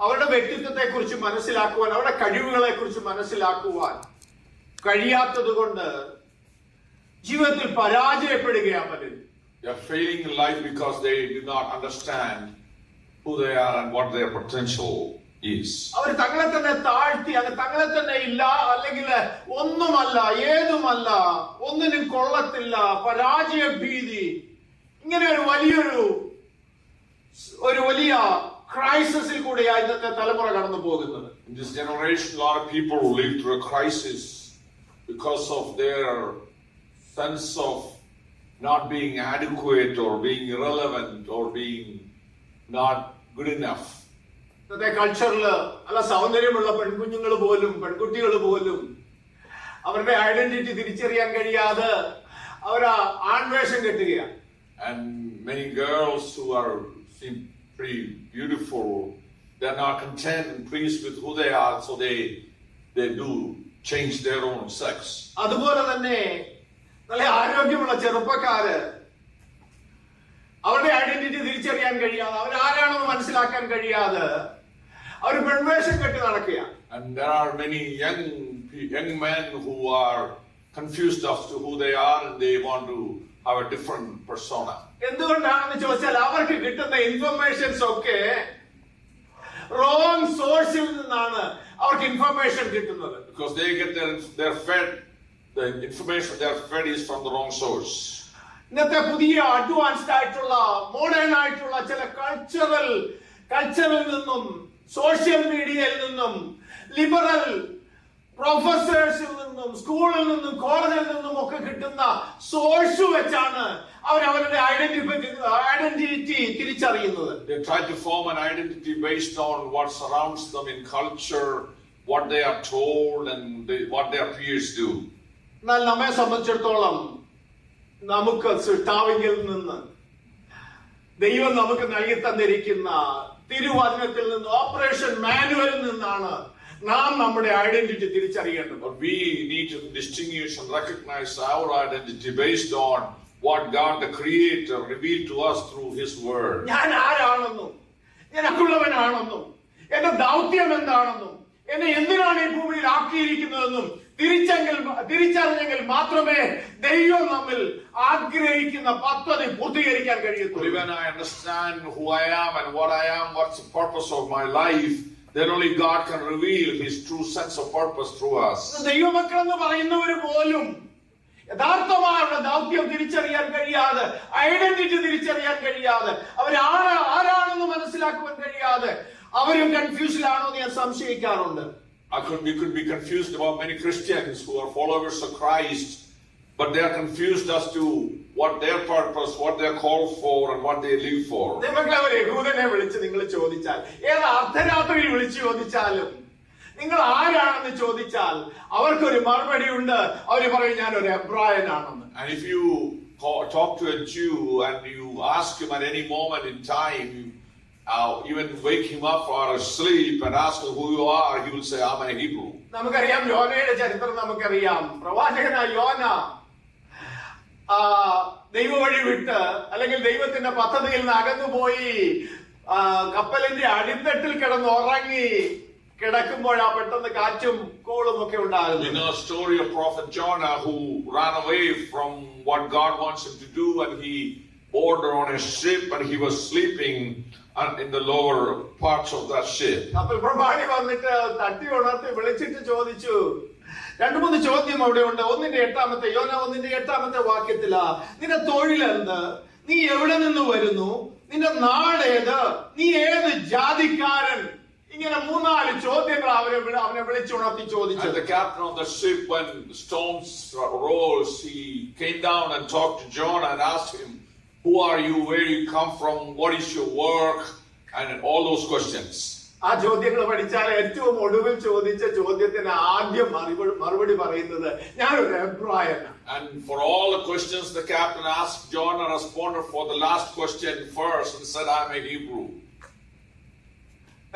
അവരുടെ വ്യക്തിത്വത്തെ കുറിച്ച് മനസ്സിലാക്കുവാൻ, അവരുടെ കഴിവുകളെ കുറിച്ച് മനസ്സിലാക്കുവാൻ കഴിയാത്തത് കൊണ്ട് ജീവിതത്തിൽ പരാജയപ്പെടുകയാണ് പലരും. They are failing in life because they do not understand who they are and what their potential is. അവർ തങ്ങളെ തന്നെ താഴ്ത്തി, തങ്ങളെ തന്നെ ഇല്ല, അല്ലെങ്കിൽ ഒന്നുമല്ല, ഏതുമല്ല, ഒന്നിനും കൊള്ളത്തില്ല, പരാജയ ഭീതി, ഇങ്ങനെ ഒരു വലിയ ക്രൈസിസിൽ കൂടെയാണ് ഇന്നത്തെ തലമുറ കടന്നു പോകുന്നത്. In this generation, a lot of people live through a crisis because of their sense of not being adequate or being irrelevant or being not good enough. ഇന്നത്തെ കൾച്ചറിൽ അല്ല സൗന്ദര്യമുള്ള പെൺകുഞ്ഞുങ്ങൾ പോലും, പെൺകുട്ടികൾ പോലും അവരുടെ ഐഡന്റിറ്റി തിരിച്ചറിയാൻ കഴിയാതെ അവർ ആൺവേഷം കെട്ടുകയാണ്. And many girls who seem pretty beautiful, they are not content and pleased with who they are, so they do change their own sex. അതുപോലെ തന്നെ നല്ല ആരോഗ്യമുള്ള ചെറുപ്പക്കാര് അവരുടെ ഐഡന്റിറ്റി തിരിച്ചറിയാൻ കഴിയാതെ, അവരാരാണെന്ന് മനസ്സിലാക്കാൻ കഴിയാതെ അവർ പെൺവേഷം കെട്ടി നടക്കുകയാണ്. And there are many young men who are confused as to who they are and they want to have a different persona. എന്തുകൊണ്ടാണെന്ന് ചോദിച്ചാൽ അവർക്ക് കിട്ടുന്ന ഇൻഫർമേഷൻസ് ഒക്കെ റോങ് സോഴ്സിൽ നിന്നാണ് അവർക്ക് ഇൻഫർമേഷൻ കിട്ടുന്നത്. Because they get the information they are fed is from the wrong source. ഇന്നത്തെ പുതിയ അഡ്വാൻസ്ഡ് ആയിട്ടുള്ള, മോഡേൺ ആയിട്ടുള്ള ചില കൾച്ചറിൽ നിന്നും, സോഷ്യൽ മീഡിയയിൽ നിന്നും, ലിബറൽ പ്രൊഫസേഴ്സിൽ നിന്നും, സ്കൂളിൽ നിന്നും, കോളേജിൽ നിന്നും ഒക്കെ കിട്ടുന്ന സോഴ്സ് വെച്ചാണ് അവരുടെ ഐഡന്റിറ്റി തിരിച്ചറിയുന്നത്. They try to form an identity based on what surrounds them in culture, what they are told and what their peers do. എന്നാൽ നമ്മെ സംബന്ധിച്ചിടത്തോളം നമുക്ക് സൃഷ്ടാവിങ്കിൽ നിന്ന്, ദൈവം നമുക്ക് നൽകി തന്നിരിക്കുന്ന തിരുവചനത്തിൽ നിന്ന്, ഓപ്പറേഷൻ മാനുവലിൽ നിന്നാണ് നാം നമ്മുടെ identity തിരിച്ചറിയേണ്ടത്. But we need to distinguish and recognize our identity based on what God the Creator revealed to us through His Word. ഞാൻ ആരാണെന്നും, ഞാനുള്ളവനാണെന്നും, എന്റെ ദൗത്യം എന്താണെന്നും, എന്നെ എന്തിനാണ് ഈ ഭൂമിയിൽ ആക്കിയിരിക്കുന്നതെന്നും തിരിച്ചറിഞ്ഞെങ്കിൽ മാത്രമേ ദൈവം നമ്മിൽ ആഗ്രഹിക്കുന്ന പദ്ധതി പൂർത്തീകരിക്കാൻ കഴിയത്തുള്ളൂ. When I understand who I am and what I am, what's the purpose of my life, then only God can reveal His true sense of purpose through us. ദൈവമക്കളെന്ന് പറയുന്നവര് പോലും യഥാർത്ഥമായ ദൗത്യം തിരിച്ചറിയാൻ കഴിയാതെ, ഐഡന്റിറ്റി തിരിച്ചറിയാൻ കഴിയാതെ, ആരാണെന്ന് മനസ്സിലാക്കുവാൻ കഴിയാതെ അവരും കൺഫ്യൂഷനിലാണോ എന്ന് ഞാൻ സംശയിക്കാറുണ്ട്. We could be confused about many Christians who are followers of Christ, but they are confused as to what their purpose, what they are called for, and what they live for. നിങ്ങളെ യഹൂദനെ വിളിച്ച് നിങ്ങൾ ചോദിച്ചാൽ, ഏത് അർദ്ധരാത്രിയിൽ വിളിച്ചു ചോദിച്ചാലും, നിങ്ങൾ ആരാണെന്ന് ചോദിച്ചാൽ അവർക്കൊരു മറുപടി ഉണ്ട്. അവര് പറയും ഞാൻ ഒരു എബ്രായനാണെന്ന്. And if you talk to a Jew and you ask him at any moment in time, even wake him up or asleep and ask him who you are, he will say, I'm a Hebrew. നമുക്കറിയാം യോനയുടെ ചരിത്രം നമുക്കറിയാം. പ്രവാചകനായ യോന ദൈവ വഴി വിട്ട്, അല്ലെങ്കിൽ ദൈവത്തിന്റെ പദ്ധതിയിൽ നിന്ന് അകന്നുപോയി കപ്പലിന്റെ അടിത്തട്ടിൽ കിടന്ന് ഉറങ്ങി കിടക്കുമ്പോഴാ പെട്ടെന്ന് കാറ്റും കോളും ഒക്കെ ഉണ്ടാകുന്നു. You know a story of Prophet Jonah who ran away from what God wants him to do, and he boarded on a ship and he was sleeping in the lower parts of that ship. കപ്പൽ പ്രമാണി വന്നിട്ട് തട്ടി ഉണർത്തി വിളിച്ചിട്ട് ചോദിച്ചു, 2-3 ചോദ്യം അവിടെ ഉണ്ട്. 1:8 യോന 1:8 വാക്യത്തിലാ, നിന്റെ തൊഴിലെന്ത്, നീ എവിടെ നിന്ന് വരുന്നു, നിന്റെ നാടേത്, നീ ഏത് ജാതിക്കാരൻ, ഇങ്ങനെ 3-4 ചോദ്യങ്ങൾ അവനെ വിളിച്ചുണർത്തി ചോദിച്ചു. And the captain of the ship, when the storms rose, he came down and talked to Jonah and asked him, who are you, where you come from, what is your work, and all those questions. ആ ചോദ്യങ്ങൾ പഠിച്ചാൽ ഏറ്റവും ഒടുവിൽ ചോദിച്ച ചോദ്യത്തിന് ആദ്യം മറുപടി പറയുന്നത് ഞാനൊരു എബ്രായനാണ്. And for all the questions the captain asked, Jonah responded for the last question first and said, I'm a Hebrew.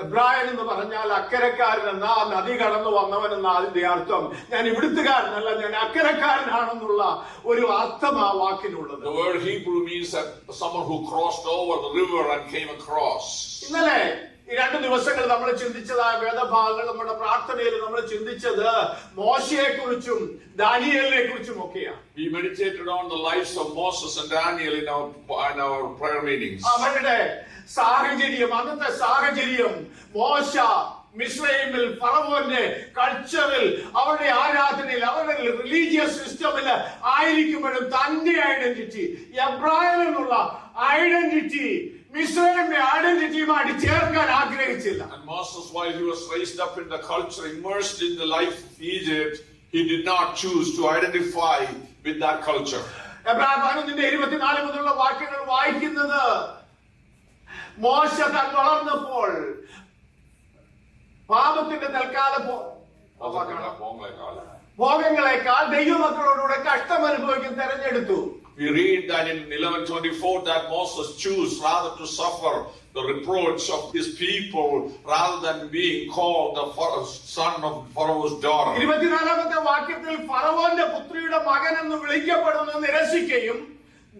എബ്രായൻ എന്ന് പറഞ്ഞാൽ അക്കരക്കാരൻ എന്നാ, നദി കടന്നു വന്നവൻ എന്ന അതിന്റെ അർത്ഥം. ഞാൻ ഇവിടുത്തുകാരനല്ല, ഞാൻ അക്കരക്കാരനാണെന്നുള്ള ഒരു അർത്ഥം ആ വാക്കിനുള്ളത്. The word Hebrew means that someone who crossed over the river and came across. ഇന്നലെ ഈ 2 ദിവസങ്ങൾ നമ്മൾ ചിന്തിച്ചതായ വേദഭാഗങ്ങൾ നമ്മുടെ പ്രാർത്ഥനയിൽ നമ്മൾ ചിന്തിച്ചത് മോശയെ കുറിച്ചും ദാനിയേലിനെ കുറിച്ചും ഒക്കെയാണ്. We meditated on the lives of Moses and Daniel in our prayer meetings. അവരുടെ സാഹചര്യം, അന്നത്തെ സാഹചര്യം, മോശ മിസ്രൈമിൽ ഫറവോന്റെ കൾച്ചറിൽ, അവരുടെ ആരാധനയിൽ, അവരുടെ റിലീജിയസ് സിസ്റ്റമിൽ ആയിരിക്കുമ്പോഴും തന്റെ ഐഡന്റിറ്റി, എബ്രായൻ എന്നുള്ള ഐഡന്റിറ്റി മിസ്രൈമിന്റെ ഐഡന്റിറ്റിയുമായിട്ട് ചേർക്കാൻ ആഗ്രഹിച്ചില്ല. And Moses, while he was raised up in the culture, immersed in the life of Egypt, he did not choose to identify with that culture. എബ്രായ 11:24 മുതലുള്ള വാക്യങ്ങൾ വായിക്കുന്നത്, മോശ താൻ വളർന്നപ്പോൾ പാപത്തിന്റെ തൽക്കാല ഭോഗങ്ങളെക്കാൾ ദൈവമക്കളോടുകൂടെ കഷ്ടം അനുഭവിക്കാൻ തെരഞ്ഞെടുത്തു. We read that in 11:24 that Moses chose rather to suffer the reproach of his people rather than being called the son of Pharaoh's daughter. 24-ാമത്തെ വാക്യത്തിൽ ഫറവോന്റെ പുത്രിയുടെ മകൻ എന്ന് വിളിക്കപ്പെടുന്നത് നിരസിക്കുകയും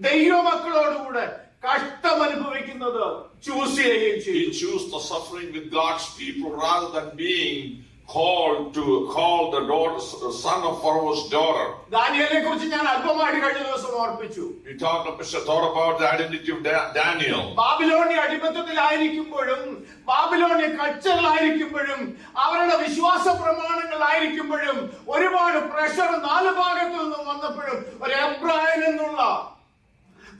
ദൈവമക്കളോടുകൂടെ കഷ്ടം അനുഭവിക്കുന്നത് ചൂസ് ചെയ്യുകയും ചെയ്തു. He chose the suffering with God's people rather than being called the daughter, son of Pharaoh's daughter. ദാനിയേലിനെ കുറിച്ച് ഞാൻ അല്പമായിട്ട് കഴിഞ്ഞ ദിവസം ഓർപ്പിച്ചു. We thought about the identity of Daniel. Babylonia അടിമത്തത്തിലായിരിക്കുമ്പോഴും ബാബിലോണിയ കൾച്ചറിലായിരിക്കുമ്പോഴും അവരുടെ വിശ്വാസ പ്രമാണങ്ങളിലായിരിക്കുമ്പോഴും ഒരുപാട് പ്രഷർ 4 ഭാഗത്തു നിന്നും വന്നപ്പോഴും ഒരു എബ്രായൻ എന്നുള്ള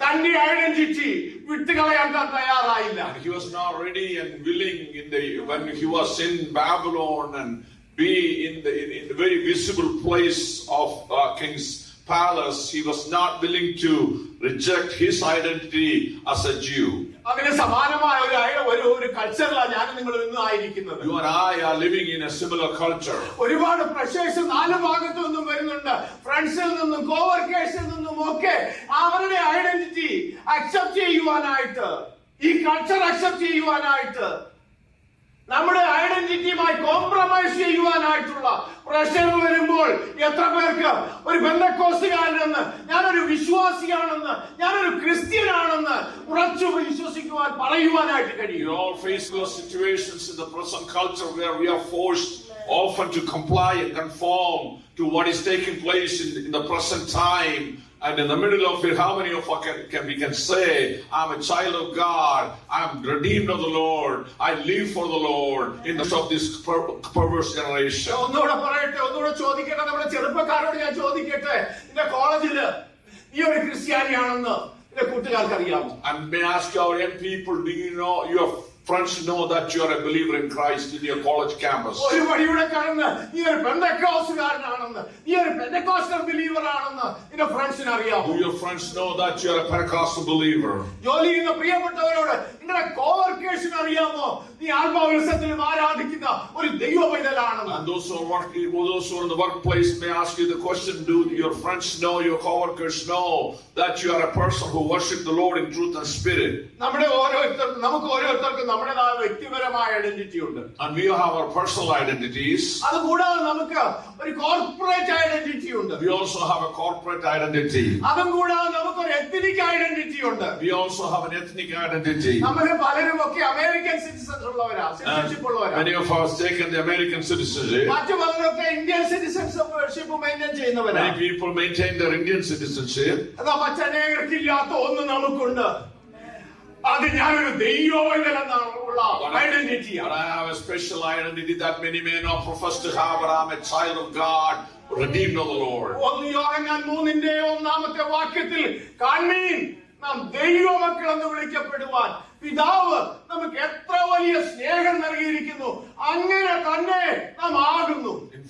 തന്റെ ഐഡന്റിറ്റി വിട്ടുകളയാൻ താൻ തയ്യാറായില്ല. And he was not ready and willing when he was in Babylon and be in the very visible place of King's palace. He was not willing to reject his identity as a Jew. അങ്ങനെ സമാനമായ ഒരു കൾച്ചറിലാണ് ഞാൻ നിങ്ങൾ ഇന്ന് ആയിരിക്കുന്നത്. You and I are living in a similar culture. ഒരുപാട് pressures 4 ഭാഗത്തു നിന്നും വരുന്നുണ്ട്. ഫ്രണ്ട്സിൽ നിന്നും കോവർക്കേഴ്സിൽ നിന്നും ഒക്കെ അവരുടെ ഐഡന്റിറ്റി അക്സെപ്റ്റ് ചെയ്യുവാനായിട്ട്, ഈ കൾച്ചർ അക്സെപ്റ്റ് ചെയ്യുവാനായിട്ട്, നമ്മുടെ ഐഡന്റിറ്റിയുമായി കോംപ്രമൈസ് ചെയ്യുവാനായിട്ടുള്ള പ്രഷർ വരുമ്പോൾ എത്ര പേർക്ക് ഒരു പെന്തക്കോസ്തുകാരനെന്ന്, ഞാനൊരു വിശ്വാസിയാണെന്ന്, ഞാനൊരു ക്രിസ്ത്യനാണെന്ന് ഉറച്ചു വിശ്വസിക്കുവാൻ പറയുവാനായിട്ട് കഴിയും. We all face those situations in the present culture where we are forced often to comply and conform to what is taking place in the present time. And in the middle of it, how many of us can say, I'm a child of God, I'm redeemed of the Lord, I live for the Lord in the midst of this perverse generation? ഒന്നുകൂടെ ചോദിക്കട്ടെ, നമ്മുടെ ചെറുപ്പക്കാരോട് ഞാൻ ചോദിക്കട്ടെ, നിന്റെ കോളേജില് നീ ഒരു ക്രിസ്ത്യാനിയാണെന്ന് നിന്റെ കൂട്ടുകാർക്ക് അറിയാമോ? And may I ask our young people, do you know, your friends know that you are a believer in Christ in your college campus? ഒരു വഴിയുടെ കടന്ന് നീ ഒരു പെന്തക്കോസ്തുകാരനാണെന്ന്, നീ ഒരു പെന്തക്കോസ്റ്റൽ ബിലീവർ ആണെന്ന് നിന്റെ ഫ്രണ്ട്സിന് അറിയാമോ? Do your friends know that you are a Pentecostal believer? ജോലി ചെയ്യുന്ന പ്രിയപ്പെട്ടവരോട് നിങ്ങളുടെ കോവർക്കേഴ്സിന് അറിയാമോ നീ ആത്മാവിശ്വാസത്തിലും ആരാധിക്കുന്ന ഒരു ദൈവ പൈതലാണെന്ന്? And those who are in the workplace, may I ask you the question, do your friends know, your coworkers know that you are a person who worships the Lord in truth and spirit? നമുക്ക് ഓരോരുത്തർക്കും നമ്മുടേതായ വ്യക്തിപരമായ identity ഉണ്ട്. And we have our personal identities. അതുകൂടാതെ നമുക്ക് ഒരു corporate identity ഉണ്ട്. We also have a corporate identity. അതും കൂടാതെ നമുക്ക് ഒരു എത്നിക് ഐഡന്റിറ്റി ഉണ്ട്. We also have an ethnic identity. നമ്മൾ പലരും ഒക്കെ അമേരിക്കൻ സിറ്റിസൺസ് ഉള്ളവരാ, സിറ്റിസൺഷിപ്പ് ഉള്ളവരാ. Many of us taken the American citizenship. മറ്റു പലരൊക്കെ ഇന്ത്യൻ സിറ്റിസൺഷിപ്പ് മെയിൻറ്റെയിൻ ചെയ്യുന്നവരാ. Many people maintain their Indian citizenship. അതാ മറ്റനേകർക്കില്ലാത്ത ഒന്ന് നമുക്കുണ്ട്. അത് ഞാനൊരു ദൈവവൈതലെന്നുള്ള ഐഡന്റിറ്റിയാണ്. But I have a special identity that many may not profess to have, but I'm a child of God, redeemed of the Lord. 1 യോഹന്നാൻ 3-ാമത്തെ വാക്യത്തിൽ കാൺമീൻ, നാം ദൈവമക്കൾ എന്ന് വിളിക്കപ്പെടുവാൻ പിതാവ് നമുക്ക് എത്ര വലിയ സ്നേഹം നൽകിയിരിക്കുന്നു, അങ്ങനെ തന്നെ നാം ആകുന്നു. In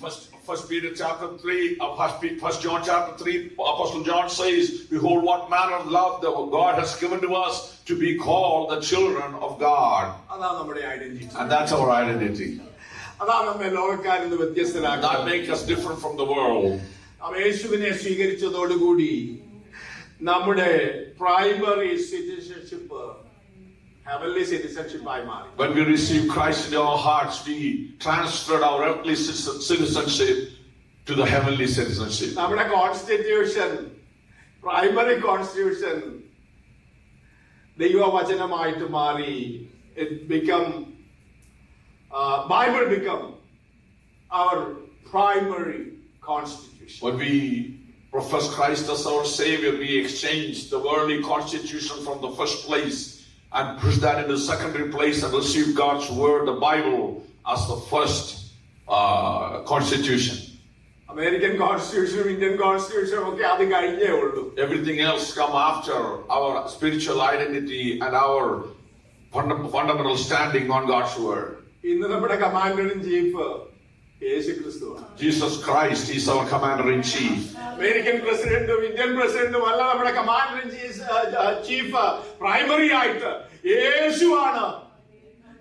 First Peter chapter 3, First John chapter 3, Apostle John says, behold what manner of love that God has given to us to be called the children of God. അതാണ് നമ്മുടെ identity. And that's our identity. അതാണ് നമ്മെ ലോകക്കാരിൽ നിന്ന് വ്യത്യസ്തരാക്കുന്നത്. That makes us different from the world. നാം യേശുവിനെ സ്വീകരിച്ചതോടുകൂടി നമ്മുടെ primary citizenship heavenly citizenship ആയി മാറി. When we receive Christ in our hearts, we transferred our earthly citizenship to the heavenly citizenship. നമ്മുടെ constitution, primary constitution ദൈവവചനമായിട്ട് മാറി. It become Bible become our primary constitution. When we profess Christ as our Savior, we exchange the worldly constitution from the first place and push that into the secondary place and receive God's word, the Bible, as the first constitution. American Constitution, Indian Constitution, okay, അത് കഴിഞ്ഞേ ഉള്ളൂ. Everything else come after our spiritual identity and our fundamental standing on God's word. ഇന്ന് നമ്മുടെ commander in chief യേശു ക്രിസ്തുവാണ്. Jesus Christ is our commander in chief. American പ്രസിഡന്റും Indian പ്രസിഡന്റും അല്ല നമ്മുടെ കമാൻഡർ ഇൻ ചീഫ്. പ്രൈമറി ആയിട്ട് യേശുവാണ്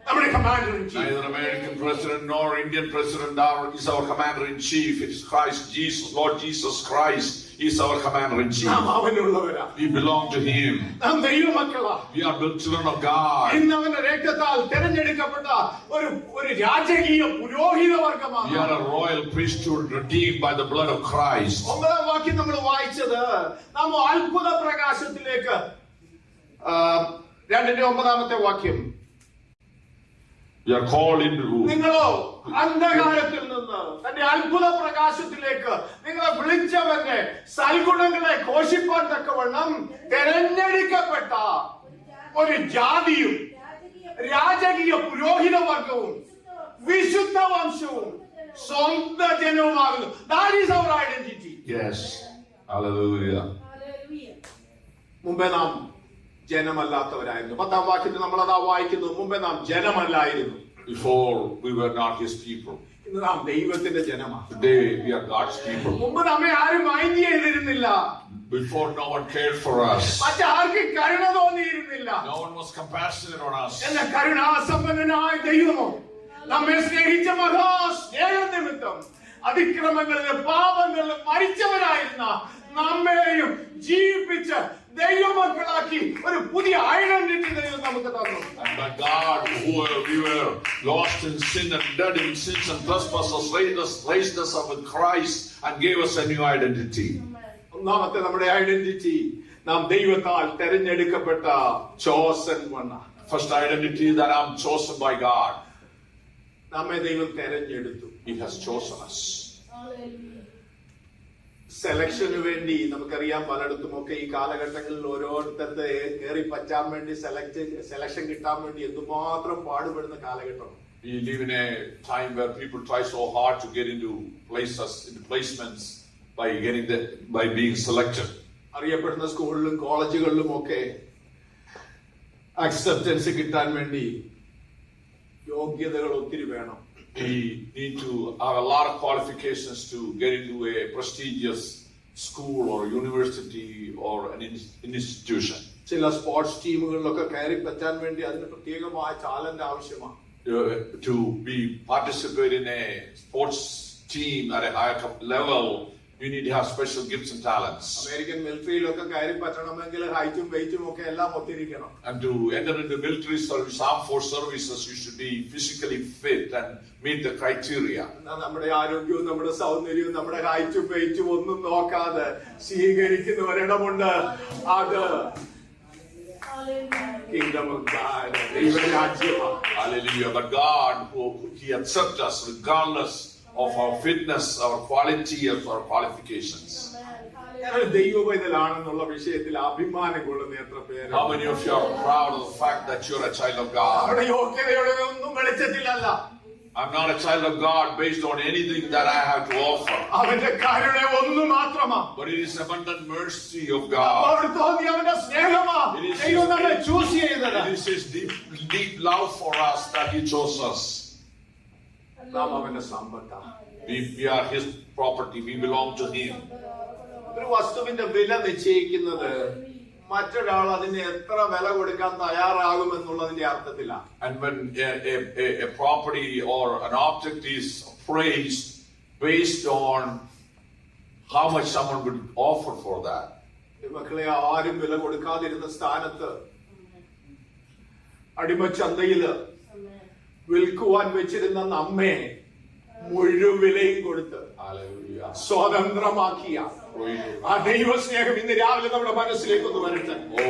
നമ്മുടെ commander in chief. Neither American president nor Indian president is our commander in chief. It is Christ Jesus, Lord Jesus Christ is our commander in chief. നാം അവനുള്ളവരാ. We belong to Him. നാം ദൈവമക്കളാ. We are the children of God. ഇന്ന് അവന്റെ രക്തത്താൽ തിരഞ്ഞെടുക്കപ്പെട്ട ഒരു രാജകീയ പുരോഹിത വർഗമാണ്. We are a royal priesthood redeemed by the blood of Christ. 9ാം വാക്യം നമ്മൾ വായിച്ചത് നാം അത്ഭുത പ്രകാശത്തിലേക്ക് 2:9 വാക്യം. We are called into. നിങ്ങളോ അന്ധകാരത്തിൽ നിന്ന് തന്റെ അത്ഭുത പ്രകാശത്തിലേക്ക് നിങ്ങളെ വിളിച്ചവന്റെ സൽഗുണങ്ങളെ ഘോഷിപ്പാൻ തക്കവണ്ണം തെരഞ്ഞെടുക്കപ്പെട്ട ഒരു ജാതിയും രാജകീയ പുരോഹിത വർഗവും വിശുദ്ധ വംശവും സ്വന്തം ജനവുമാകുന്നു. That is our identity. Yes. Hallelujah. മുമ്പേ നാം ജനമല്ലാത്തവരായിരുന്നു. 10ാം വാക്യത്തിൽ നമ്മൾ അതാ വായിക്കുന്നു. മുമ്പേ നാം ജനമല്ലായിരുന്നു. Before we were not His people. ഇന്ന് നാം ദൈവത്തിന്റെ ജനമാണ്. Today we are God's people. മുമ്പ് നമ്മെ ആരും മൈൻഡ് ചെയ്തിരുന്നില്ല. Before no one cared for us. മറ്റാർക്കും കരുണ തോന്നിയിരുന്നില്ല. No one was compassionate on us. എന്ന കരുണാസമ്പന്നനായ ദൈവമോ നമ്മെ സ്നേഹിച്ച മഹാസ്നേഹ നിമിത്തം അതിക്രമങ്ങളിലും പാപങ്ങളിലും മരിച്ചവരായിരുന്ന നമ്മെയും ജീവിപ്പിച്ച് ദൈവമക്കളാക്കി ഒരു പുതിയ ഐഡന്റിറ്റി ദൈവം നമുക്ക് തന്നു. And by God, we were lost in sin and dead in sins and trespasses, raised us up with Christ and gave us a new identity. ഒന്നാമത്തെ നമ്മുടെ ഐഡന്റിറ്റി നാം ദൈവത്താൽ തെരഞ്ഞെടുക്കപ്പെട്ട chosen one. First identity that I'm chosen by God. നമ്മെ ദൈവം തെരഞ്ഞെടുത്തു. He has chosen us. സെലക്ഷന് വേണ്ടി നമുക്കറിയാം പലയിടത്തുമൊക്കെ ഈ കാലഘട്ടങ്ങളിൽ ഓരോരുത്തരുടെ കയറി പറ്റാൻ വേണ്ടി സെലക്ഷൻ കിട്ടാൻ വേണ്ടി എന്തുമാത്രം പാടുപെടുന്ന കാലഘട്ടം. We live in a time where people try so hard to get into places, into placements by being selected. അറിയപ്പെടുന്ന സ്കൂളിലും കോളേജുകളിലും ഒക്കെ അക്സെപ്റ്റൻസ് കിട്ടാൻ വേണ്ടി യോഗ്യതകൾ ഒത്തിരി വേണം. We need to have a lot of qualifications to get into a prestigious school or university or an institution. ചില സ്പോർട്സ് ടീമുകളിലൊക്കെ കയറി പറ്റാൻ വേണ്ടി അതിന് പ്രത്യേകമായ ടാലന്റ് ആവശ്യമാണ്. To participate in a sports team at a higher level, you need to have special gifts and talents. American മിലിറ്ററിയിലൊക്കെ കയറി പറ്റണമെങ്കിൽ ഹൈറ്റും വെയിറ്റും ഒക്കെ എല്ലാം ഒത്തിരിക്കണം. And to enter into military service, armed force services, you should be physically fit and meet the criteria. നമ്മുടെ ആരോഗ്യവും നമ്മുടെ സൗന്ദര്യവും നമ്മുടെ ഹൈറ്റും വെയിറ്റും ഒന്നും നോക്കാതെ സ്വീകരിക്കുന്ന ഒരിടമുണ്ട്. അത് Kingdom of God. Hallelujah. But God, He accepts us regardless of our fitness, our quality, of our qualifications. ദൈവപൈതലാണെന്നുള്ള വിഷയത്തിൽ അഭിമാനം കൊള്ളുന്ന എത്ര പേര്? How many of you are proud of the fact that you're a child of God? നമ്മുടെ യോഗ്യതയുടെ ഒന്നും വെളിച്ചത്തിലല്ല. I'm not a child of God based on anything that I have to offer. അവന്റെ കരുണ ഒന്ന് മാത്രമാണ്. But it is abundant mercy of God. അവനോട് തോന്നിയ അവന്റെ സ്നേഹമാണ് ദൈവം നമ്മളെ ചൂസ് ചെയ്തത്. It is His deep love for us that He chose us. നാം അവന്റെ സമ്പത്താണ്. We are His property. We belong to Him. ഒരു വസ്തുവിന്റെ വില നിശ്ചയിക്കുന്നത് മറ്റൊരാൾ അതിന് എത്ര വില കൊടുക്കാൻ തയ്യാറാകുമെന്നുള്ളതിന്റെ അർത്ഥത്തിലാണ്. And when a property or an object is praised based on how much someone would offer for that. മക്കളെ ആരും വില കൊടുക്കാതിരുന്ന സ്ഥാനത്ത് അടിമച്ചന്തയില് വിൽക്കുവാൻ വെച്ചിരുന്ന നമ്മെ മുഴുവിലയും കൊടുത്ത് സ്വതന്ത്രമാക്കിയ ആ ദൈവസ്നേഹം ഇന്ന് രാവിലെ നമ്മുടെ മനസ്സിലേക്ക് ഒന്ന് വരട്ടെ. Oh,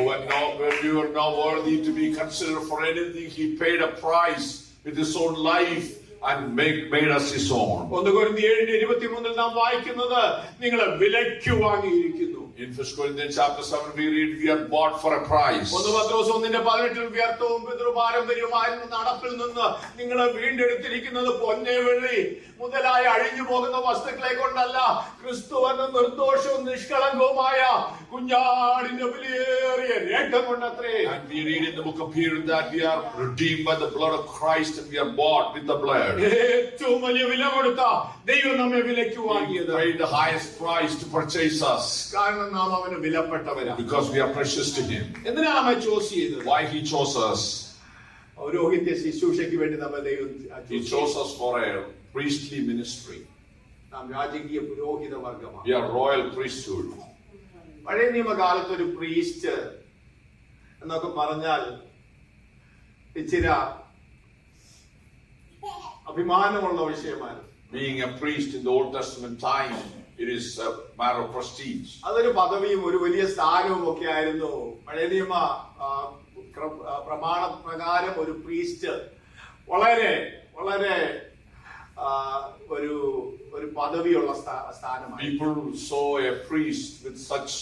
when we were not worthy to be considered for anything, He paid a price with his own life and made us his own. 1 Corinthians 7:23 നാം വായിക്കുന്നത് നിങ്ങളെ വിലയ്ക്ക് വാങ്ങിയിരിക്കുന്നു. In 1 Corinthians chapter 7 we read, we are bought for a price. 1 പത്രോസ് 1:18 വ്യർത്ഥവും പിതൃപാരമ്പര്യവുമായിരുന്ന നടപ്പിൽ നിന്ന് നിങ്ങളെ വീണ്ടെടുത്തിരിക്കുന്നത് പൊന്നെ വെള്ളി മുതലായ അഴിഞ്ഞു പോകുന്ന വസ്തുക്കളെ കൊണ്ടല്ല, ക്രിസ്തു എന്ന നിർദോഷവും നിഷ്കളങ്കവുമായ കുഞ്ഞാടിന്റെ വിലയേറിയ രക്തം കൊണ്ടത്രേ. And we read in the book of Hebrews that we are redeemed by the blood of Christ and we are bought with the blood. ഏറ്റവും വലിയ വില കൊടുത്ത ദൈവം നമ്മെ വിലയ്ക്ക് വാങ്ങിയത്. He paid the highest price to purchase us. കാരണം നാം അവന് വിലപ്പെട്ടവരാണ്. Because we are precious to him. എന്തിനാണ് നമ്മെ ചോസ് ചെയ്തത്? Why he chose us? പൗരോഹിത്യ ശുശ്രൂഷയ്ക്ക് വേണ്ടി നമ്മെ ദൈവം He chose us for a priestly ministry. നാം രാജകീയ പുരോഹിത വർഗമാണ്. We are royal priesthood. പഴയ നിയമകാലത്ത് ഒരു പ്രീസ്റ്റ് എന്നൊക്കെ പറഞ്ഞാൽ ഇച്ചിരി അഭിമാനമുള്ള വിഷയമാണ്. Being a priest in the Old Testament time, it is a matter of prestige. അതൊരു പദവിയും ഒരു വലിയ സ്ഥാനവും ഒക്കെ ആയിരുന്നു. പഴയ നിയമ പ്രമാണ പ്രകാരം ഒരു പ്രീസ്റ്റ് വളരെ വളരെ ഒരു പദവിയുള്ള സ്ഥാനമാണ്. People saw a priest with such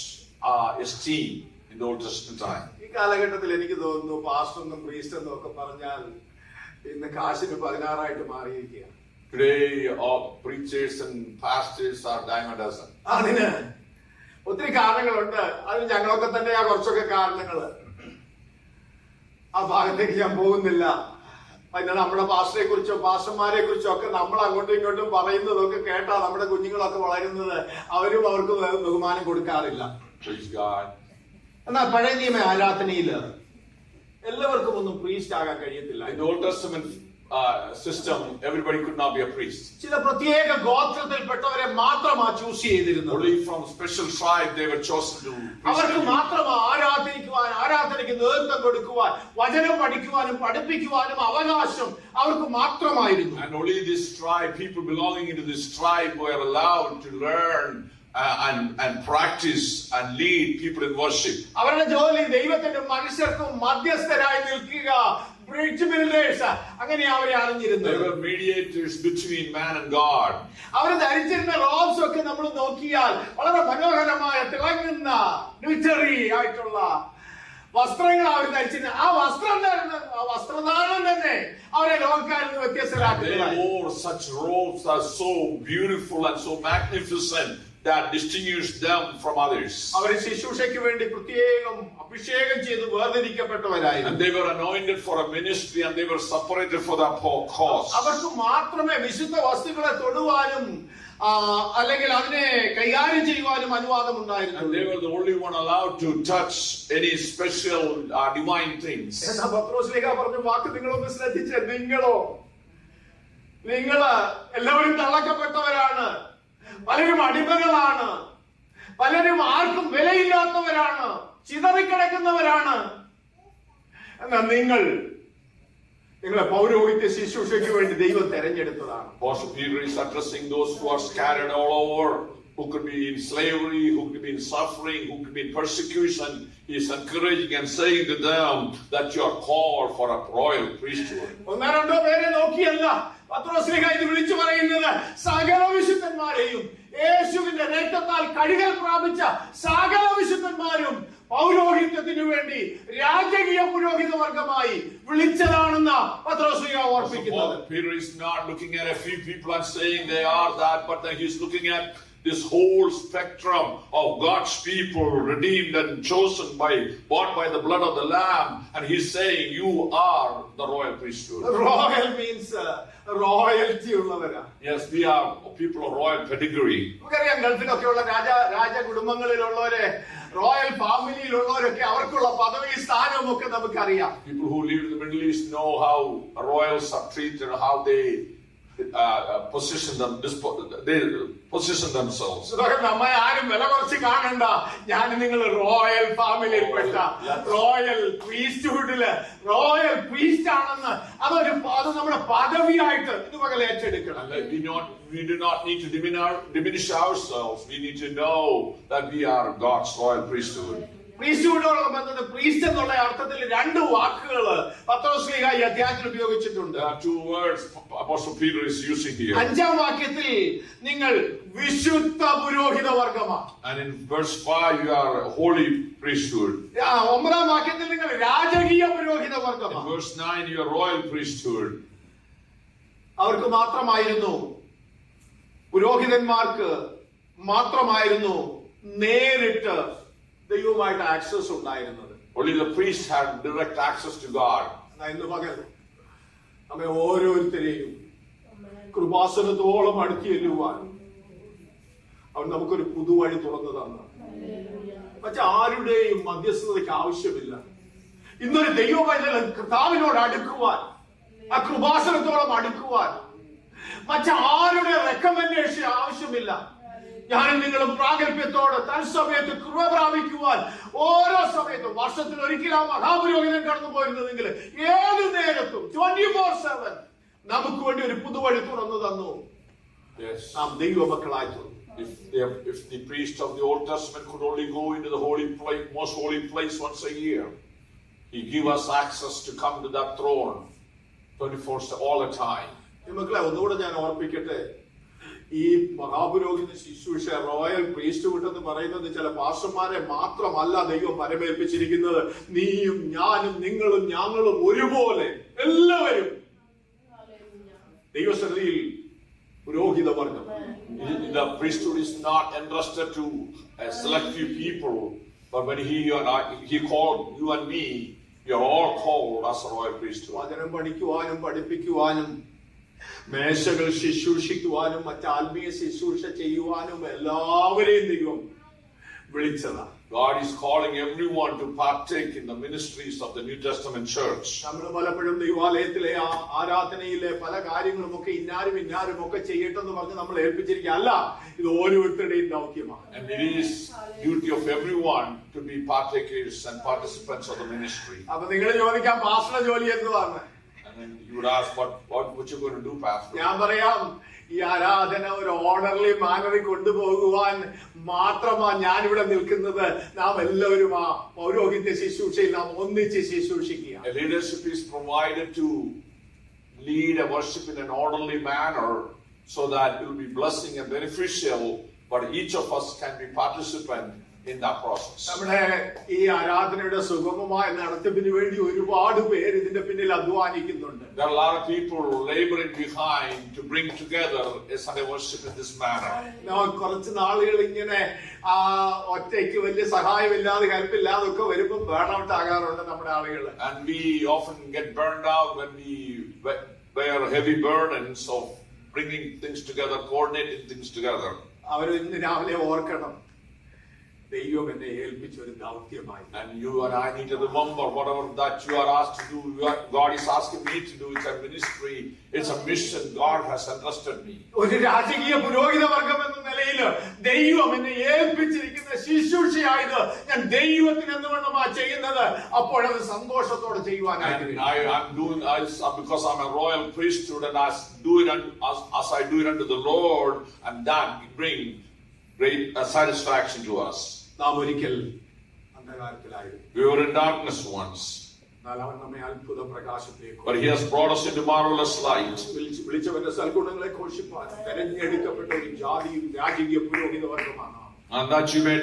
esteem in the Old Testament time. ഈ കാലഘട്ടത്തിൽ എനിക്ക് തോന്നുന്നു പാസ്റ്റർ എന്നും പ്രീസ്റ്റ് എന്നും ഒക്കെ പറഞ്ഞാൽ ഇന്ന് കാശിന് 16 മാറിയിരിക്കുകയാണ്. Today, all preachers and pastors are dime a dozen. അതിന് ഒത്തിരി കാരണങ്ങളുണ്ട്. അതിന് ഞങ്ങളൊക്കെ തന്നെയാ കുറച്ചൊക്കെ കാരണങ്ങള്. ആ ഭാഗത്തേക്ക് ഞാൻ പോകുന്നില്ല. പിന്നെ നമ്മുടെ പാസ്റ്ററെ കുറിച്ചോ പാസ്റ്റർമാരെ കുറിച്ചോ ഒക്കെ നമ്മൾ അങ്ങോട്ടും ഇങ്ങോട്ടും പറയുന്നതൊക്കെ കേട്ടാ നമ്മുടെ കുഞ്ഞുങ്ങളൊക്കെ വളരുന്നത് അവരും അവർക്ക് ബഹുമാനം കൊടുക്കാറില്ല. എന്നാൽ പഴയ നിയമ ആരാധനയില് എല്ലാവർക്കും ഒന്നും പ്രീസ്റ്റ് ആകാൻ കഴിയത്തില്ല. In the Old Testament system, everybody could not be a priest. ചില പ്രത്യേക ഗോത്രത്തിൽപ്പെട്ടവരെ മാത്രമാ ചൂസ് ചെയ്തിരുന്നത്. Only from special tribe they were chosen to. അവർക്ക് മാത്രം ആരാധനയ്ക്ക് നേതൃത്വം കൊടുക്കുവാൻ, വചനം പഠിക്കുവാനും പഠിപ്പിക്കുവാനും അവകാശം അവർക്ക് മാത്രമായിരുന്നു. And only this tribe, people belonging into this tribe, were allowed to learn and practice and lead people in worship. അവരുടെ ജോലി ദൈവത്തിന്റെ മനുഷ്യർക്കും മധ്യസ്ഥരായി നിൽക്കുക, bridge builders, അങ്ങനെ അവരെ അറിഞ്ഞിരുന്നു. They were mediators between man and God. അവർ ധരിച്ചിരുന്ന റോബ്സ് ഒക്കെ നമ്മൾ നോക്കിയാൽ വളരെ മനോഹരമായ തിളങ്ങുന്ന ഗ്ലിറ്ററി ആയിട്ടുള്ള വസ്ത്രങ്ങൾ അവർ ധരിച്ചിരുന്നു. ആ വസ്ത്രധാരണം തന്നെ അവരെ ലോകക്കാരിൽ നിന്ന് വ്യത്യസ്തരാക്കുന്നത്. They wore such robes that are so beautiful and so magnificent that distinguished them from others. അവരെ ശുശ്രൂഷയ്ക്ക് വേണ്ടി പ്രത്യേകം അഭിഷേകം ചെയ്ത് വേർതിരിക്കപ്പെട്ടവരായിരുന്നു. And they were anointed for a ministry and they were separated for that cause. അവർക്ക് മാത്രമേ വിശുദ്ധ വസ്തുക്കളെ തൊടുവാനും അല്ലെങ്കിൽ അതിനെ കൈകാര്യം ചെയ്യുവാനും അനുവാദം ഉണ്ടായിരുന്നു. And they were the only one allowed to touch any special divine things. എന്നാ പത്രോസ്ലീഹ പറഞ്ഞ വാക്ക് നിങ്ങളൊന്ന് ശ്രദ്ധിച്ചേ. നിങ്ങള് എല്ലാവരും തള്ളക്കപ്പെട്ടവരാണ്, പലരും അടിമകളാണ്, പലരും ആർക്കും വിലയില്ലാത്തവരാണ്, ചിതറിക്കിടക്കുന്നവരാണ്. എന്നാൽ നിങ്ങളെ പൗരോഹിത്യ ശുശ്രൂഷയ്ക്ക് വേണ്ടി ദൈവം തെരഞ്ഞെടുത്തതാണ്. Apostle Peter is addressing those who are scattered all over, who could be in slavery, who could be in suffering, who could be in persecution. He is encouraging and saying to them that you are called for a royal priesthood. ഒന്നോ രണ്ടോ പേരെ നോക്കിയല്ല പത്രോസ്ലീഹ ഇത് വിളിച്ചു പറയുന്നത്. സകല വിശുദ്ധന്മാരെയും യേശുവിന്റെ രക്തത്താൽ കഴുകൽ പ്രാപിച്ച സകല വിശുദ്ധന്മാരും പൗരോഹിത്യത്തിനു വേണ്ടി രാജകീയ പുരോഹിത വർഗമായി വിളിച്ചതാണെന്ന പത്രോസ്ലീഹ ഓർപ്പിക്കുന്നത്. Peter is not looking at a few people and saying they are that, but then he is looking at this whole spectrum of God's people, redeemed and chosen bought by the blood of the Lamb, and he's saying you are the royal priesthood. Royal means royalty ഉള്ളവരാ. Yes, we are people of royal pedigree. നമുക്കറിയാം ഗൾഫിലൊക്കെയുള്ള രാജ കുടുംബങ്ങളിലുള്ളവരെ, royal ഫാമിലിയിലുള്ളവരൊക്കെ അവർക്കുള്ള പദവി സ്ഥാനവും ഒക്കെ നമുക്കറിയാം. People who live in the Middle East know how royals are treated, how they position themselves. നമ്മെ ആരും വില കുറച്ച് കാണണ്ട. ഞാൻ നിങ്ങൾ റോയൽ ഫാമിലിയിൽപ്പെട്ട റോയൽ പ്രീസ്റ്റ്ഹുഡില് റോയൽ പ്രീസ്റ്റ് ആണെന്ന് അത് നമ്മുടെ പദവിയായിട്ട് ഇതുപോലെ ഏറ്റെടുക്കണം. We do not need to diminish ourselves. We need to know that we are God's royal priesthood. പ്രീസ്റ്റ്ഹുഡോടുള്ള ബന്ധത്തിൽ പ്രീസ്റ്റ് എന്നുള്ള അർത്ഥത്തിൽ രണ്ട് വാക്കുകൾ പത്രോസ്ലീഹ ഈ അധ്യായത്തിൽ ഉപയോഗിച്ചിട്ടുണ്ട്. There are two words Apostle Peter is using here. 5-ാം വാക്യത്തിൽ നിങ്ങൾ വിശുദ്ധ പുരോഹിത വർഗമാണ്. And in verse 5 you are a holy priesthood. 9-ാം വാക്യത്തിൽ നിങ്ങൾ രാജകീയ പുരോഹിത In വർഗമാണ്. verse 9 you are royal priesthood. അവർക്ക് മാത്രമായിരുന്നു, പുരോഹിതന്മാർക്ക് മാത്രമായിരുന്നു നേരിട്ട് ദൈവവുമായിട്ട് ആക്സസ് ഉണ്ടായിരുന്നത്. Only the priest had direct access to God. ഇന്ന് പകൽ നമ്മെ ഓരോരുത്തരെയും കൃപാസനത്തോളം അടുക്കി ചെല്ലുവാൻ അവൻ നമുക്കൊരു പുതുവഴി തുറന്നു തന്നു. മറ്റാരുടെയും മധ്യസ്ഥതയ്ക്ക് ആവശ്യമില്ല. ഇന്നൊരു ദൈവവൈതൽ കർത്താവിനോട് അടുക്കുവാൻ, ആ കൃപാസനത്തോളം അടുക്കുവാൻ മറ്റാരുടെ റെക്കമെൻഡേഷൻ ആവശ്യമില്ല. ഞാനും നിങ്ങളും പ്രാഗൽഭ്യത്തോടെ തത്സമയത്ത് കൃപ പ്രാപിക്കുവാൻ ഓരോ സമയത്തും, വർഷത്തിൽ ഒരിക്കലും മഹാപുരോഹിതൻ കടന്നു പോയിരുന്നെങ്കിൽ ഏത് നേരത്തും 24/7 നമുക്ക് വേണ്ടി ഒരു പുതുവഴി തുറന്നു തന്നു. നാം ദൈവമക്കളായി തീർന്നു. If the priest of the Old Testament could only go into the holy place, most holy place once a year, he give us access to come to that throne 24/7 all the time. മക്കളെ, ഒന്നുകൂടെ ഞാൻ ഓർപ്പിക്കട്ടെ, ഈ മഹാപുരോഹിത ശുശ്രൂഷ, royal priesthood എന്ന് പറയുന്നത് ചില പാസ്റ്റർമാരെ മാത്രമല്ല ദൈവം പരമേൽപ്പിച്ചിരിക്കുന്നത്. നീയും ഞാനും നിങ്ങളും ഞങ്ങളും ഒരുപോലെ എല്ലാവരും ദൈവസന്നിധിയിൽ പുരോഹിത വർഗം. The priesthood is not entrusted to a select few people, but when he called you and me, we are all called as a royal priesthood. വചനം പഠിക്കുവാനും പഠിപ്പിക്കുവാനും മേശകൾ ശുശ്രൂഷിക്കുവാനും മറ്റാത്മീയ ശുശ്രൂഷ ചെയ്യുവാനും എല്ലാവരെയും ദൈവം വിളിച്ചതാണ്. God is calling everyone to partake in the ministries of the New Testament church. നമ്മൾ പലപ്പോഴും ദൈവാലയത്തിലെ ആരാധനയിലെ പല കാര്യങ്ങളും ഒക്കെ ഇന്നാരും ഒക്കെ ചെയ്യട്ടെന്ന് പറഞ്ഞ് നമ്മൾ ഏൽപ്പിച്ചിരിക്കുക. അല്ല, ഇത് ഓരോരുത്തരുടെയും ദൗത്യമാണ്. And it is duty of everyone to be partakers and participants of the ministry. അപ്പൊ നിങ്ങൾ ചോദിക്കാം, പാസ്റ്ററുടെ ജോലി എന്തുവാണ്? And you would ask, what you going to do, pastor? ഞാൻ പറയാം, ഈ ആരാധന ഒരു ഓർഡർലി മാനറിൽ കൊണ്ടുപോകുവാൻ മാത്രമാണ് ഞാനിവിടെ നിൽക്കുന്നത്. നാം എല്ലാവരും ആ പൗരോഹിത്യ ശുശ്രൂഷയിൽ നാം ഒന്നിച്ച് ശുശ്രൂഷിക്കുക. A leadership is provided to lead a worship in an orderly manner so that it will be blessing and beneficial, but each of us can be participant in that process. നമ്മുടെ ഈ ആരാധനയുടെ സുഗമമായ നടത്തിപ്പിന് വേണ്ടി ഒരുപാട് പേര് ഇതിന്റെ പിന്നിൽ അധ്വാനിക്കുന്നുണ്ട്. There are a lot of people laboring behind to bring together a Sunday worship in this manner. കുറച്ച് നാളുകൾ ഇങ്ങനെ ഒറ്റയ്ക്ക് വലിയ സഹായമില്ലാതെ ഹെൽപ്പില്ലാതെ ഒക്കെ വരുമ്പോൾ ബേൺ ഔട്ട് ആകാറുണ്ട് നമ്മുടെ ആളുകൾ. And we often get burned out when we bear heavy burdens of bringing things together, coordinating things together. അവർ ഇന്ന് രാവിലെ ഓർക്കണം, ദൈവം എന്നെ ഏൽപ്പിച്ച ഒരു ദൗത്യമായി. And you and I need to remember whatever that you are asked to do, God is asking me to do. It's a ministry, it's a mission God has entrusted me. ഒരു രാജകീയ പുരോഹിത വർഗം എന്ന നിലയിൽ ദൈവം എന്നെ ഏൽപ്പിച്ചിരിക്കുന്ന ശുശ്രൂഷയായത് ഞാൻ ദൈവത്തിന് എന്തുകൊണ്ടാ ചെയ്യുന്നത്, അപ്പോഴത് സന്തോഷത്തോടെ ചെയ്യുവാനായിട്ട്. I'm doing because I'm a royal priesthood, and I do it as I do it unto the Lord, and that bring great satisfaction to us. നാം ഒരിക്കൽ അന്ധകാരത്തിലായിരുന്നു. We were in darkness once, but He has brought us into marvelous light. വിളിച്ചവന്റെ സൽഗുണങ്ങളെ ഘോഷിപ്പാൻ തെരഞ്ഞെടുക്കപ്പെട്ട ഒരു ജാതിയും രാജകീയ പുരോഹിത വർഗമാണ്. And that you may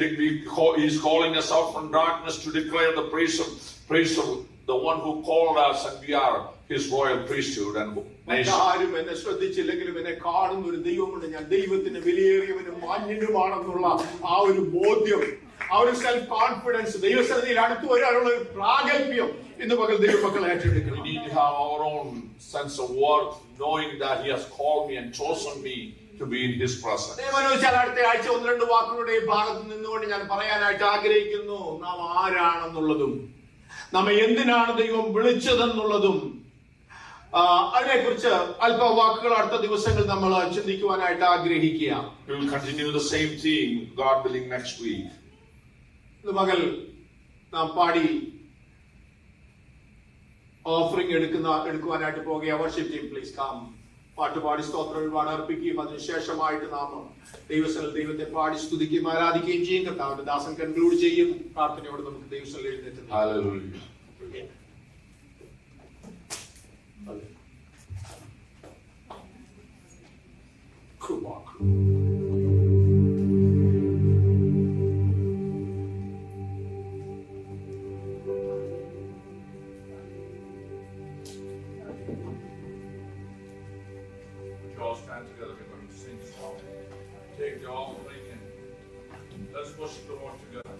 He is calling us out from darkness to declare the praise of the one who called us, and we are His royal priesthood and nation. ആരും എന്നെ ശ്രദ്ധിച്ചില്ലെങ്കിലും എന്നെ കാണുന്ന ഒരു ദൈവമുണ്ട്. ഞാൻ ദൈവത്തിന് വിലയേറിയവനും മാന്യനുമാണെന്നുള്ള ആ ഒരു ബോധ്യം, ആ ഒരു സെൽഫ് കോൺഫിഡൻസ്, ദൈവസന്നിധിയിൽ അടുത്ത് വരാനുള്ള ഒരു പ്രാഗൽഭ്യം ഇന്ന് പകൽ ദൈവമക്കളെ ഏറ്റെടുക്കണം. We need to have our own sense of worth, knowing that He has called me and chosen me to be in His presence. ദൈവമനുഷ്യാൽ അടുത്ത ആഴ്ച 1-2 വാക്കുകളുടെ ഈ ഭാഗത്ത് നിന്നുകൊണ്ട് ഞാൻ പറയാനായിട്ട് ആഗ്രഹിക്കുന്നു. നാം ആരാണെന്നുള്ളതും നമ്മെ എന്തിനാണ് ദൈവം വിളിച്ചതെന്നുള്ളതും അതിനെക്കുറിച്ച് അല്പ വാക്കുകൾ അടുത്ത ദിവസങ്ങൾ നമ്മൾ ചിന്തിക്കുവാനായിട്ട് ആഗ്രഹിക്കുക. We will continue the same theme, God willing, next week. ഇന്ന് പകൽ നാം പാടി ഓഫറിംഗ് എടുക്കുവാനായിട്ട് പോകുക. Worship team please come. പാട്ടുപാടി സ്തോത്ര ഒരുപാട് അർപ്പിക്കുകയും അതിനുശേഷമായിട്ട് നാം ദൈവത്തെ പാടി സ്തുതിക്കുകയും ആരാധിക്കുകയും ചെയ്യും. കർത്താവിന്റെ ദാസൻ കൺക്ലൂഡ് ചെയ്യും. പ്രാർത്ഥനയോട് നമുക്ക് ദൈവസ്ഥലിൽ എഴുന്നേറ്റ് Hallelujah. All stand together. We're going to sing a song. Take the offering and let's worship the Lord together.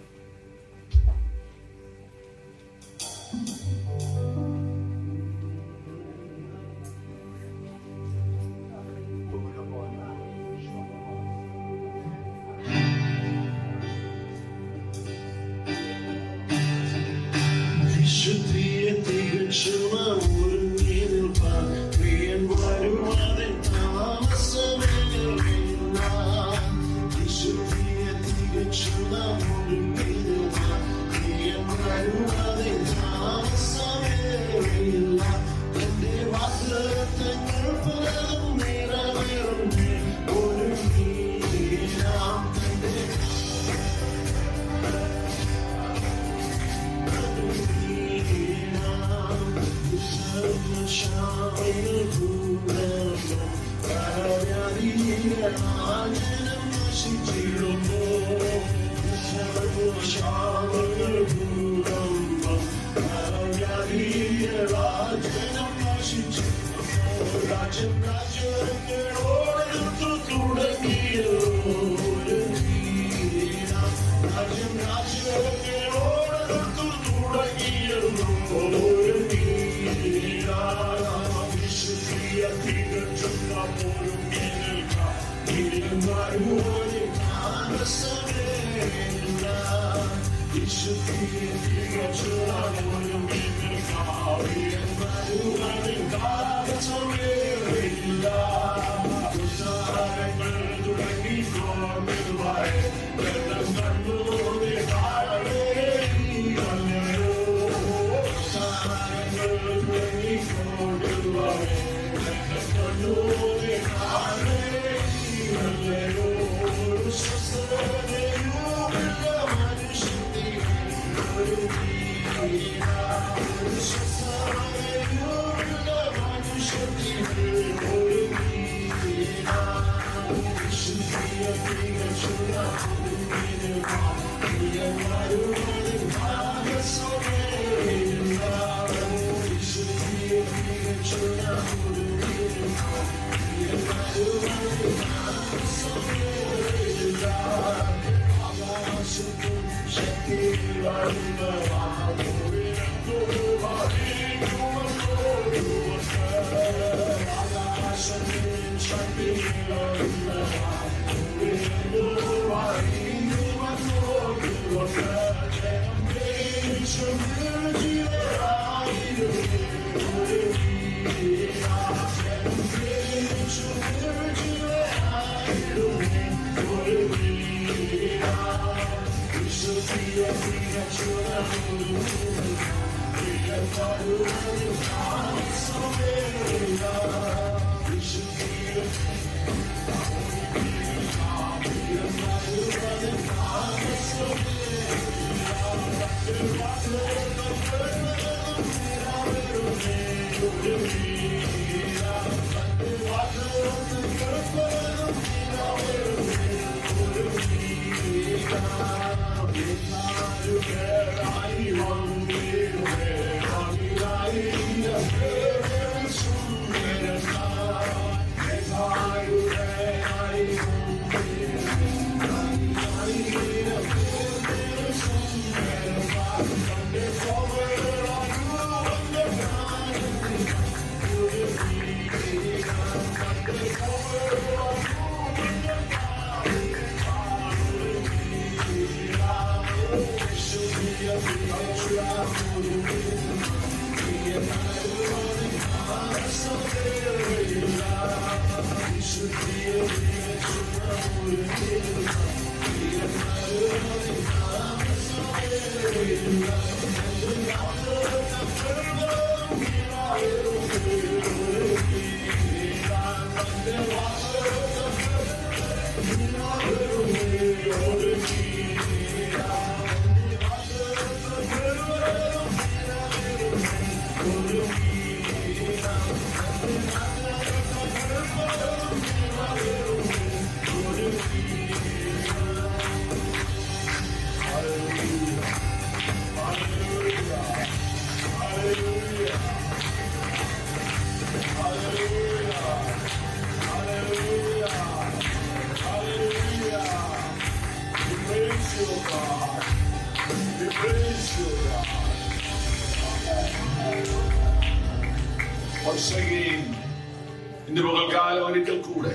പകൽക്കാലം ഒരിക്കൽ കൂടെ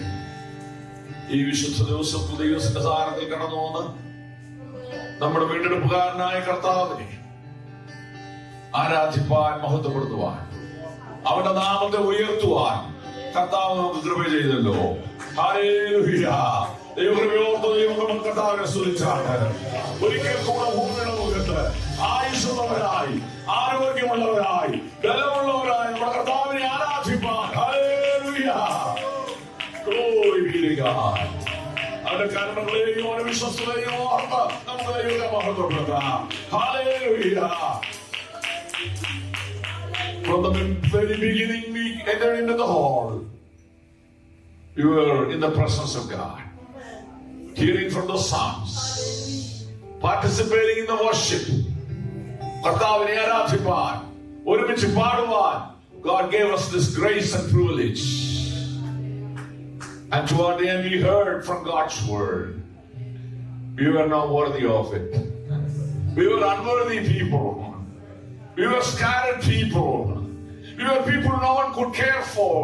ഈ വിശുദ്ധ ദിവസം ദൈവത്തിന്റെ സാരത്തിൽ കടന്നു വന്ന് നമ്മുടെ വീണ്ടെടുപ്പുകാരനായ കർത്താവിനെ ആരാധിപ്പാൻ, മഹത്വപ്പെടുത്തുവാൻ, അവന്റെ നാമത്തെ ഉയർത്തുവാൻ കർത്താവ് നമുക്ക് കൃപ ചെയ്തല്ലോ. ഹല്ലേലൂയ. ദൈവകൃപയോർത്ത് ദൈവം കർത്താവിനെ സ്തുതിച്ചാണ്. ഒരിക്കൽ കൂടെ ഭൂമിയുടെ മുഖത്ത് ആയുസ്സുള്ളവരായി, ആരോഗ്യമുള്ളവരായി, ബലമുള്ളവരായി നമ്മുടെ കർത്താവിനെ ആരാധിപ്പാൻ. Hallelujah. Glory be to God. അവന്റെ കർമ്മങ്ങളെയും അവന്റെ വിശ്വസ്തതയും ഓർത്ത് നമുക്ക് ദൈവത്തെ മഹത്വപ്പെടുത്താം. Hallelujah. From the very beginning we entered into the hall. We were in the presence of God, hearing from the psalms, participating in the worship. കർത്താവിനെ ആരാധിപ്പാൻ, ഒരുമിച്ച് പാടുവാൻ God gave us this grace and privilege. And toward the end we heard from God's word. We were not worthy of it. We were unworthy people. We were scattered people. We were people no one could care for.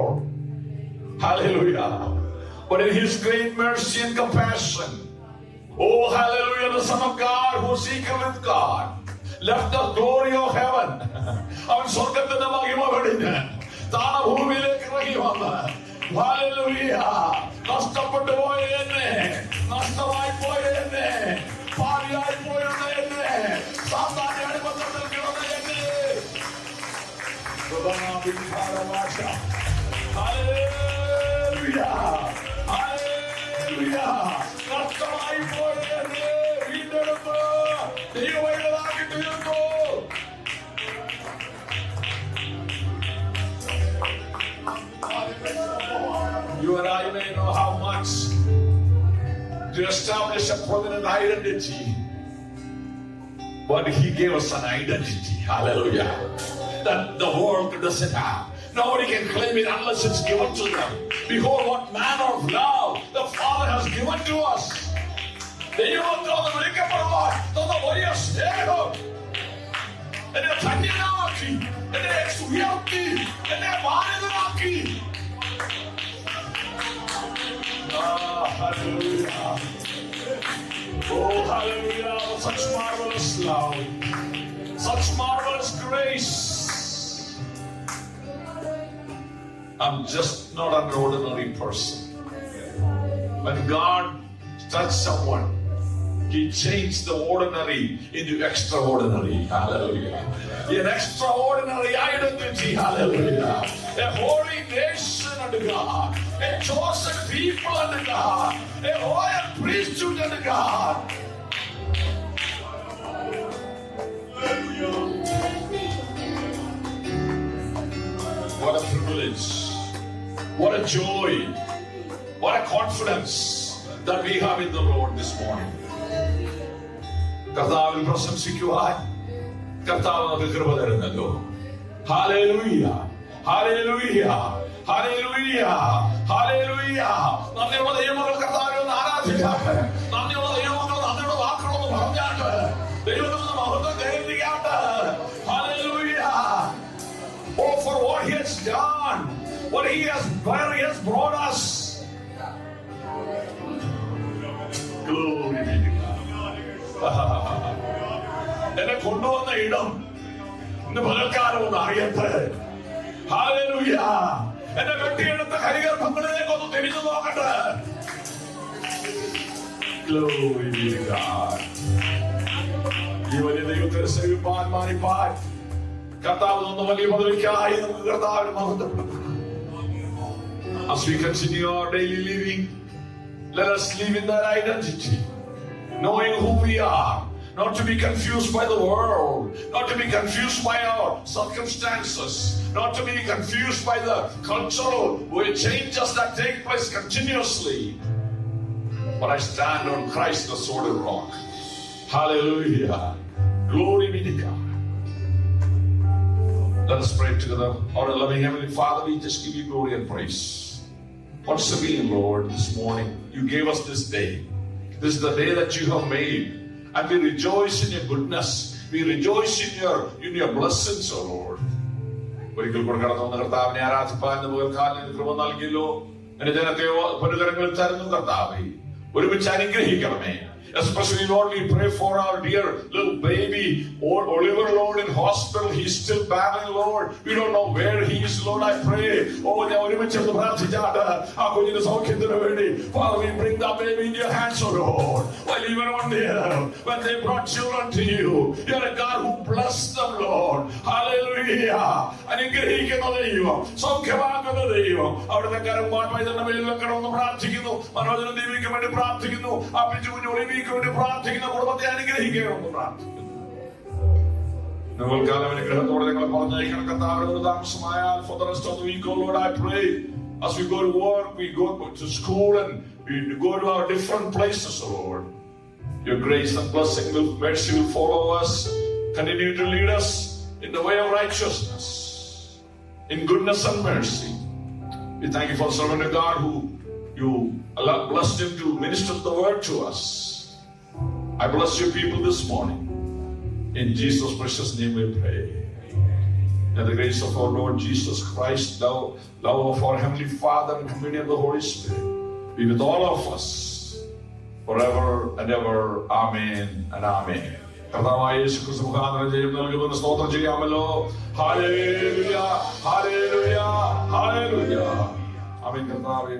Hallelujah. But in His great mercy and compassion, oh hallelujah, the Son of God who was equal with God left the glory of heaven. അവൻ സ്വർഗത്തിന്റെ മഹിമ വെടിഞ്ഞ് താണ ഭൂമിയിലേക്ക് ഇറങ്ങി വന്ന്, hallelujah, നഷ്ടപ്പെട്ടു പോയ എന്നെ, നഷ്ടമായി പോയ എന്നെ, പാപിയായി പോയ എന്നെ, സാത്താന്റെ അടിമത്തത്തിൽ കിടന്ന എന്നെ, ഹല്ലേലൂയ, ഹല്ലേലൂയ, നഷ്ടമായി പോയ എന്നെ വീണ്ടെടുത്ത് ദൈവവൈദ്യനാക്കി തീർത്തു. You and I may know how much to establish a permanent identity, but He gave us an identity, hallelujah, that the world doesn't have. Nobody can claim it unless it's given to them. Behold, what manner of love the Father has given to us. ദൈവത്തോട് വിളിക്കപ്പെടുവാൻ തന്ന വലിയ സ്നേഹം എന്നെ ധന്യനാക്കി, എന്നെ ഉയർത്തി, എന്നെ മാനിതനാക്കി. Hallelujah. Oh, hallelujah. Such marvelous love. Such marvelous grace. I'm just not an ordinary person. When God touched someone, He changed the ordinary into extraordinary. Hallelujah. An extraordinary identity. Hallelujah. A holy nation unto God. A chosen people unto God. A royal priesthood unto God. Hallelujah. What a privilege. What a joy. What a confidence that we have in the Lord this morning. കർത്താവിൽ പ്രശംസിക്കുവാൻ കർത്താവ് നമുക്ക് കൃപ തരുന്നല്ലോ. Hallelujah, hallelujah, hallelujah, hallelujah. നന്ദിയുള്ള ദൈവമക്കൾ കർത്താവിനെ ഒന്ന് ആരാധിക്കാട്ടെ. നന്ദിയുള്ള ദൈവമക്കൾ നന്ദിയുടെ വാക്കുകളൊന്ന് പറഞ്ഞാട്ട് ദൈവത്തിന് മഹത്വം കയറിയാട്ട്. Hallelujah. Oh, for what He has done, where He has brought us. Glory be to God. എന്നെ കൊണ്ടുവന്ന ഇടം ഇന്ന് പകൽക്കാലം ഒന്ന് അറിയട്ടെ. ഹല്ലേലൂയ. എന്നെ വെട്ടിയെടുത്ത കൈകർഭങ്ങളിലേക്ക് ഒന്ന് തിരിഞ്ഞു നോക്കട്ടെ. Glory be to God. ഈ വലിയ ദൈവത്തെ സേവിപ്പാൻ, മാനിപ്പാൻ കർത്താവ് തന്ന വലിയ പദവിക്കായി നമുക്ക് കർത്താവിനെ മഹത്വപ്പെടുത്താം. As we continue our daily living, let us live in that identity, knowing who we are, not to be confused by the world, not to be confused by our circumstances, not to be confused by the cultural changes that take place continuously. But I stand on Christ the solid rock. Hallelujah. Glory be to God. Let us pray together. Our loving Heavenly Father, we just give you glory and praise. Once again, Lord, this morning, you gave us this day. This is the day that you have made. And we rejoice in your goodness. We rejoice in your blessings, O Lord. ഒരിക്കൽ കൂടെ കടന്നു വന്ന കർത്താവിനെ ആരാധിപ്പാൻ കൃപ നൽകിയല്ലോ. എന്റെ ജനത്തെ പലതരങ്ങളിൽ തരുന്നു കർത്താവേ, ഒരുമിച്ച് അനുഗ്രഹിക്കണമേ. Especially, Lord, we pray for our dear little baby, Oliver, Lord, in hospital. He's still battling, Lord. We don't know where he is, Lord. I pray. Oh, Father, we bring that baby in your hands, oh Lord. While even on there, when they brought children to you, you're a God who blessed them, Lord. Hallelujah. അനുഗ്രഹിക്കുന്ന ദൈവം, സൗഖ്യമാക്കുന്ന ദൈവം, അവിടുത്തെ കരം മാറ്റം വെക്കണമെന്ന് പ്രാർത്ഥിക്കുന്നു. മനോജന ദേവിക്ക് വേണ്ടി പ്രാർത്ഥിക്കുന്നു. ആ പിച്ചുകുഞ്ഞു ഒളിവിക്ക് വേണ്ടി പ്രാർത്ഥിക്കുന്ന കുടുംബത്തെ അനുഗ്രഹിക്കണമെന്ന് പ്രാർത്ഥിക്കുന്നു. കാലം അനുഗ്രഹത്തോടെ നിങ്ങൾ പറഞ്ഞയക്കണം കർത്താവിനോട് താമസമായാൽ for the rest of the week, oh Lord, I pray as we go to work, we go to school, and we go to our different places, oh Lord, your grace and blessing will, mercy will follow us. Continue to lead us in the way of righteousness, in goodness and mercy. We thank you for the servant of God who you blessed him to minister the word to us. I bless your people this morning. In Jesus' precious name we pray. May the grace of our Lord Jesus Christ, love of our Heavenly Father, and communion of the Holy Spirit be with all of us forever and ever. Amen and amen. കർത്താവായ യേശു ക്രിസ്തു മുഖാന്തരം ജയം നൽകുമെന്ന് സ്തോത്രം ചെയ്യാമല്ലോ. Hallelujah, hallelujah, hallelujah. Amen. കർത്താവേ